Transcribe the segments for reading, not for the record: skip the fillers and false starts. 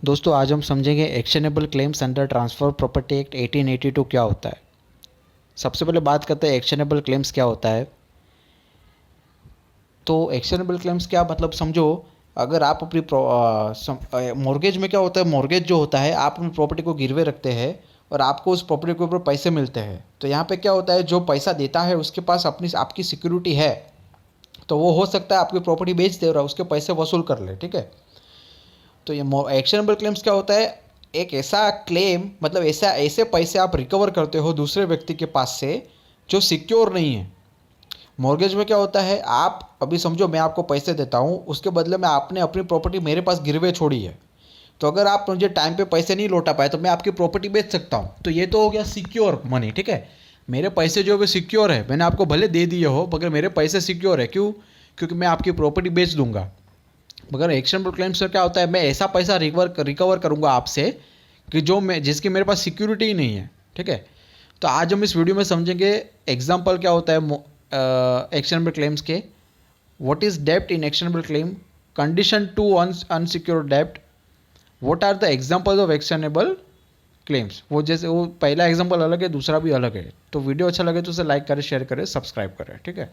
दोस्तों आज हम समझेंगे actionable claims under transfer property act 1882 क्या होता है। सबसे पहले बात करते हैं एक्शनेबल क्लेम्स क्या होता है। तो एक्शनेबल क्लेम्स क्या मतलब समझो, अगर आप अपनी मॉर्गेज में क्या होता है, मॉर्गेज जो होता है आप अपनी प्रॉपर्टी को गिरवे रखते हैं और आपको उस प्रॉपर्टी के ऊपर पैसे मिलते हैं। तो यहाँ पे क्या होता है, जो पैसा देता है उसके पास आपकी सिक्योरिटी है, तो वो हो सकता है आपकी प्रॉपर्टी बेच दे और उसके पैसे वसूल कर ले। ठीक है, तो ये एक्शनेबल क्लेम्स क्या होता है, एक ऐसा क्लेम मतलब ऐसे पैसे आप रिकवर करते हो दूसरे व्यक्ति के पास से जो सिक्योर नहीं है। मॉर्गेज में क्या होता है, आप अभी समझो मैं आपको पैसे देता हूँ, उसके बदले में आपने अपनी प्रॉपर्टी मेरे पास गिरवे छोड़ी है। तो अगर आप मुझे टाइम पे पैसे नहीं लौटा पाए तो मैं आपकी प्रॉपर्टी बेच सकता हूँ। तो ये तो हो गया सिक्योर मनी। ठीक है, मेरे पैसे जो है सिक्योर है, मैंने आपको भले दे दिए हो मगर मेरे पैसे सिक्योर है। क्यों? क्योंकि मैं आपकी प्रॉपर्टी बेच दूंगा। मगर एक्शनेबल क्लेम्स में क्या होता है, मैं ऐसा पैसा रिकवर करूंगा आपसे कि जिसकी मेरे पास सिक्योरिटी ही नहीं है। ठीक है, तो आज हम इस वीडियो में समझेंगे एग्जांपल क्या होता है एक्शनेबल क्लेम्स के। व्हाट इज डेब्ट in actionable claim, condition to unsecured डेब्ट, what are the examples of actionable claims. वो जैसे वो पहला एग्जांपल अलग है, दूसरा भी अलग है। तो वीडियो अच्छा लगे तो उसे लाइक करें, शेयर करें, सब्सक्राइब करें। ठीक है,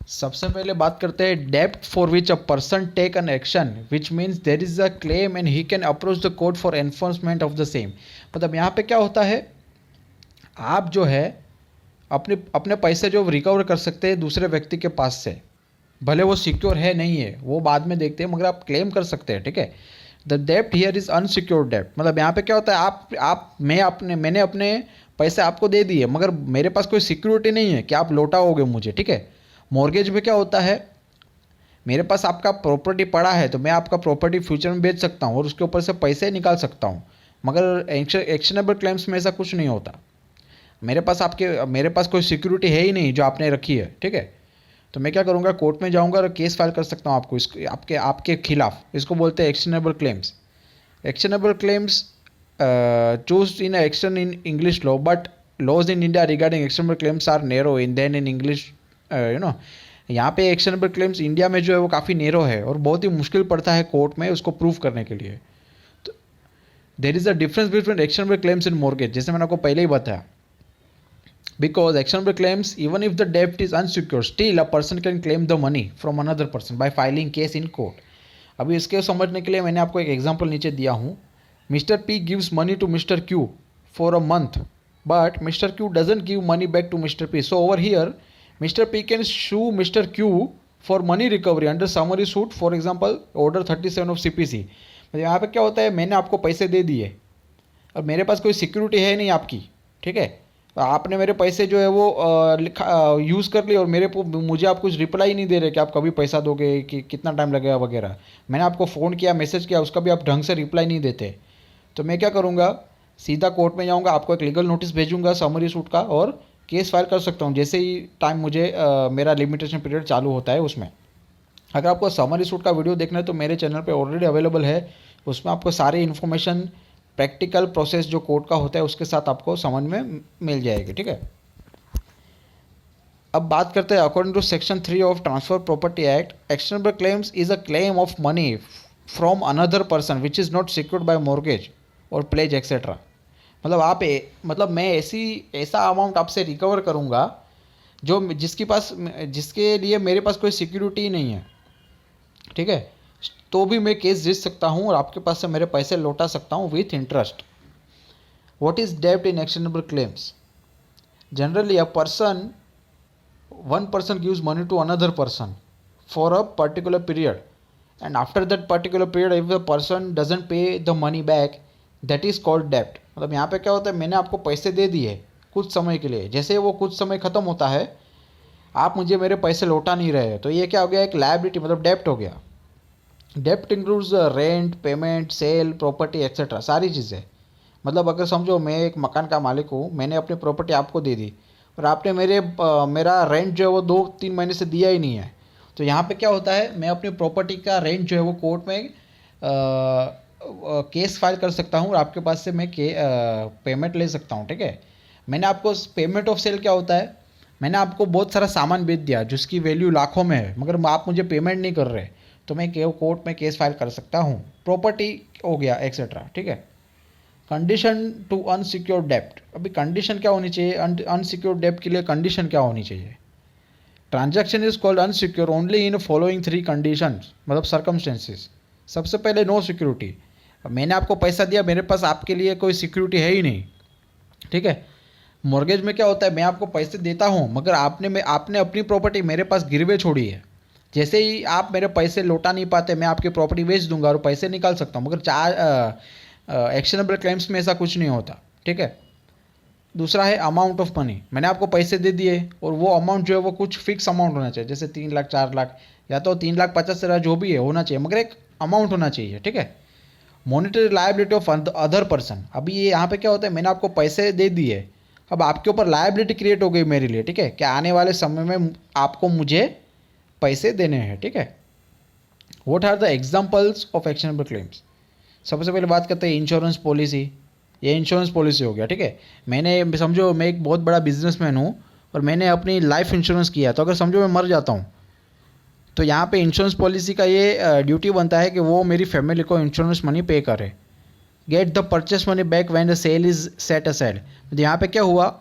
सबसे पहले बात करते हैं डेब्ट for which a person take an action which means there is a claim and he can approach the court for enforcement of the same. मतलब यहाँ पे क्या होता है, आप जो है अपने अपने पैसे जो रिकवर कर सकते हैं दूसरे व्यक्ति के पास से, भले वो सिक्योर है नहीं है वो बाद में देखते हैं, मगर आप क्लेम कर सकते हैं। ठीक है, द डेब्ट हियर इज अनसिक्योर्ड डेब्ट। मतलब यहाँ पे क्या होता है, मैंने अपने पैसे आपको दे दिए मगर मेरे पास कोई सिक्योरिटी नहीं है कि आप लौटाओगे मुझे। ठीक है, मॉर्गेज में क्या होता है, मेरे पास आपका प्रॉपर्टी पड़ा है तो मैं आपका प्रॉपर्टी फ्यूचर में बेच सकता हूँ और उसके ऊपर से पैसे निकाल सकता हूँ। मगर एक्शनेबल क्लेम्स में ऐसा कुछ नहीं होता। मेरे पास कोई सिक्योरिटी है ही नहीं जो आपने रखी है। ठीक है, तो मैं क्या करूँगा, कोर्ट में जाऊँगा और केस फाइल कर सकता हूँ आपको आपके आपके खिलाफ। इसको बोलते हैं actionable claims. Actionable claims choses in action in English law, but laws in India regarding actionable claims are narrow in than in English. यहाँ पे एक्शनेबल क्लेम्स इंडिया में जो है वो काफ़ी नेरो है और बहुत ही मुश्किल पड़ता है कोर्ट में उसको प्रूव करने के लिए। तो there is a difference between actionable claims in mortgage, जैसे मैंने आपको पहले ही बताया। Because actionable claims even if the डेब्ट is unsecure still a person can claim the money from another person by filing case in court. अभी इसके समझने के लिए मैंने आपको एक एग्जाम्पल नीचे दिया हूँ। Mr P gives money to Mr Q for a month, but Mr. Q doesn't give money back to Mr. P. So over here, Mr. P can sue Mr. Q for money recovery under summary suit, for example, order 37 of CPC. मतलब यहाँ पे क्या होता है, मैंने आपको पैसे दे दिए और मेरे पास कोई सिक्योरिटी है नहीं आपकी। ठीक है, तो आपने मेरे पैसे जो है वो यूज़ कर लिए और मुझे आप कुछ रिप्लाई नहीं दे रहे कि आप कभी पैसा दोगे, कि कितना टाइम लगेगा वगैरह। मैंने आपको फ़ोन किया, मैसेज किया, उसका भी आप ढंग से रिप्लाई नहीं देते। तो मैं क्या करूँगा, सीधा कोर्ट में जाऊंगा, आपको एक लीगल नोटिस भेजूंगा समरी सूट का और केस फाइल कर सकता हूं जैसे ही टाइम मुझे मेरा लिमिटेशन पीरियड चालू होता है उसमें। अगर आपको समरी सूट का वीडियो देखना है तो मेरे चैनल पे ऑलरेडी अवेलेबल है, उसमें आपको सारी इन्फॉर्मेशन प्रैक्टिकल प्रोसेस जो कोर्ट का होता है उसके साथ आपको समझ में मिल जाएगी। ठीक है, अब बात करते हैं according to section 3 of transfer property act, actionable claims is a claim of money from another person which is not secured by mortgage or pledge etcetera. मतलब मतलब मैं ऐसा अमाउंट आपसे रिकवर करूँगा जिसके लिए मेरे पास कोई सिक्योरिटी ही नहीं है। ठीक है, तो भी मैं केस जीत सकता हूँ और आपके पास से मेरे पैसे लौटा सकता हूँ विथ इंटरेस्ट। व्हाट इज डेब्ट in actionable claims? Generally one person gives money to another person for a particular period and after that particular period if the person doesn't pay the money back, that is called debt. मतलब यहाँ पे क्या होता है, मैंने आपको पैसे दे दिए कुछ समय के लिए, जैसे वो कुछ समय ख़त्म होता है आप मुझे मेरे पैसे लौटा नहीं रहे, तो ये क्या हो गया, एक लायबिलिटी मतलब डेप्ट हो गया। डेप्ट includes rent, payment, sale, property etcetera, सारी चीज़ें। मतलब अगर समझो मैं एक मकान का मालिक हूँ, मैंने अपनी प्रॉपर्टी आपको दे दी और आपने मेरा रेंट जो है वो 2-3 महीने से दिया ही नहीं है। तो यहाँ पे क्या होता है, मैं अपनी प्रॉपर्टी का रेंट जो है वो कोर्ट में केस फाइल कर सकता हूँ और आपके पास से मैं पेमेंट ले सकता हूँ। ठीक है, मैंने आपको पेमेंट ऑफ सेल क्या होता है, मैंने आपको बहुत सारा सामान बेच दिया जिसकी वैल्यू लाखों में है मगर आप मुझे पेमेंट नहीं कर रहे, तो मैं कोर्ट में केस फाइल कर सकता हूँ। प्रॉपर्टी हो गया एक्सेट्रा, ठीक है। कंडीशन टू अनसिक्योर्ड डेप्ट, अभी कंडीशन क्या होनी चाहिए अनसिक्योर्ड डेप्ट के लिए? कंडीशन क्या होनी चाहिए? Transaction is called unsecure only in following 3 conditions, मतलब सर्कमस्टेंसेस। सबसे पहले नो सिक्योरिटी, मैंने आपको पैसा दिया, मेरे पास आपके लिए कोई सिक्योरिटी है ही नहीं, ठीक है। मॉर्गेज में क्या होता है, मैं आपको पैसे देता हूँ मगर आपने अपनी प्रॉपर्टी मेरे पास गिरवे छोड़ी है। जैसे ही आप मेरे पैसे लौटा नहीं पाते, मैं आपकी प्रॉपर्टी बेच दूंगा और पैसे निकाल सकता हूँ, मगर एक्शनेबल क्लेम्स में ऐसा कुछ नहीं होता, ठीक है। दूसरा है अमाउंट ऑफ मनी, मैंने आपको पैसे दे दिए और वो अमाउंट जो है वो कुछ फिक्स अमाउंट होना चाहिए, जैसे 3 लाख 4 लाख या तो 3,50,000 जो भी है होना चाहिए, मगर एक अमाउंट होना चाहिए, ठीक है। Monetary liability of other person, अभी ये यहाँ पे क्या होता है, मैंने आपको पैसे दे दिए, अब आपके ऊपर लायबिलिटी क्रिएट हो गई मेरे लिए, ठीक है, कि आने वाले समय में आपको मुझे पैसे देने हैं, ठीक है। What are the examples of actionable claims? सबसे पहले बात करते हैं इंश्योरेंस पॉलिसी, ये इंश्योरेंस पॉलिसी हो गया, ठीक है। मैंने समझो मैं एक बहुत बड़ा बिजनेसमैन हूँ और मैंने अपनी लाइफ इंश्योरेंस किया, तो अगर समझो मैं मर जाता हूँ तो यहाँ पे इंश्योरेंस पॉलिसी का ये ड्यूटी बनता है कि वो मेरी फैमिली को इंश्योरेंस मनी पे करे। Get the purchase money back when the sale is set aside, तो यहाँ पे क्या हुआ,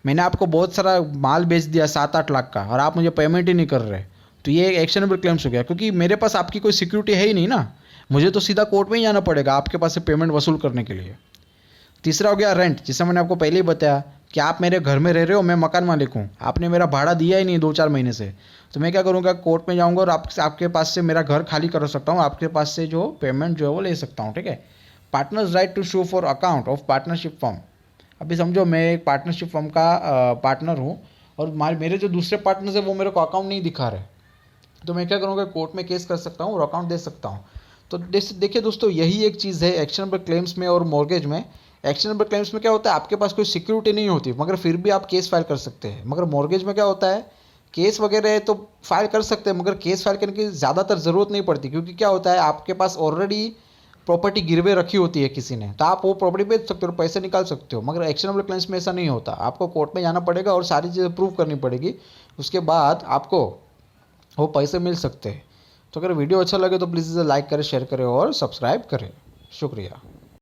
मैंने आपको बहुत सारा माल बेच दिया 7-8 लाख का और आप मुझे पेमेंट ही नहीं कर रहे, तो ये एक एक्शनेबल क्लेम्स हो गया, क्योंकि मेरे पास आपकी कोई सिक्योरिटी है ही नहीं ना, मुझे तो सीधा कोर्ट में ही जाना पड़ेगा आपके पास से पेमेंट वसूल करने के लिए। तीसरा हो गया रेंट, जिससे मैंने आपको पहले ही बताया कि आप मेरे घर में रह रहे हो, मैं मकान मालिक हूँ, आपने मेरा भाड़ा दिया ही नहीं 2-4 महीने से, तो मैं क्या करूँगा, कोर्ट में जाऊँगा और आपके पास से मेरा घर खाली कर सकता हूँ, आपके पास से जो पेमेंट जो है वो ले सकता हूँ, ठीक है। Partners right to show for account of partnership firm, अभी समझो मैं एक पार्टनरशिप फर्म का पार्टनर हूँ और मेरे जो दूसरे पार्टनर्स है वो मेरे को अकाउंट नहीं दिखा रहे, तो मैं क्या करूँगा, कोर्ट में केस कर सकता हूँ और अकाउंट दे सकता हूँ। तो देखिए दोस्तों, यही एक चीज़ है एक्शनेबल क्लेम्स में और मॉर्गेज में। एक्शनेबल क्लेम्स में क्या होता है, आपके पास कोई सिक्योरिटी नहीं होती मगर फिर भी आप केस फाइल कर सकते हैं, मगर मॉर्गेज में क्या होता है, केस वगैरह है तो फाइल कर सकते हैं मगर केस फाइल करने की ज़्यादातर ज़रूरत नहीं पड़ती, क्योंकि क्या होता है आपके पास ऑलरेडी प्रॉपर्टी गिरवे रखी होती है किसी ने, तो आप वो प्रॉपर्टी बेच सकते हो, पैसे निकाल सकते हो। मगर एक्शनेबल क्लेम्स में ऐसा नहीं होता, आपको कोर्ट में जाना पड़ेगा और सारी चीज़ें प्रूव करनी पड़ेगी, उसके बाद आपको वो पैसे मिल सकते हैं। तो अगर वीडियो अच्छा लगे तो प्लीज़ इसे लाइक करें, शेयर करें और सब्सक्राइब करें। शुक्रिया।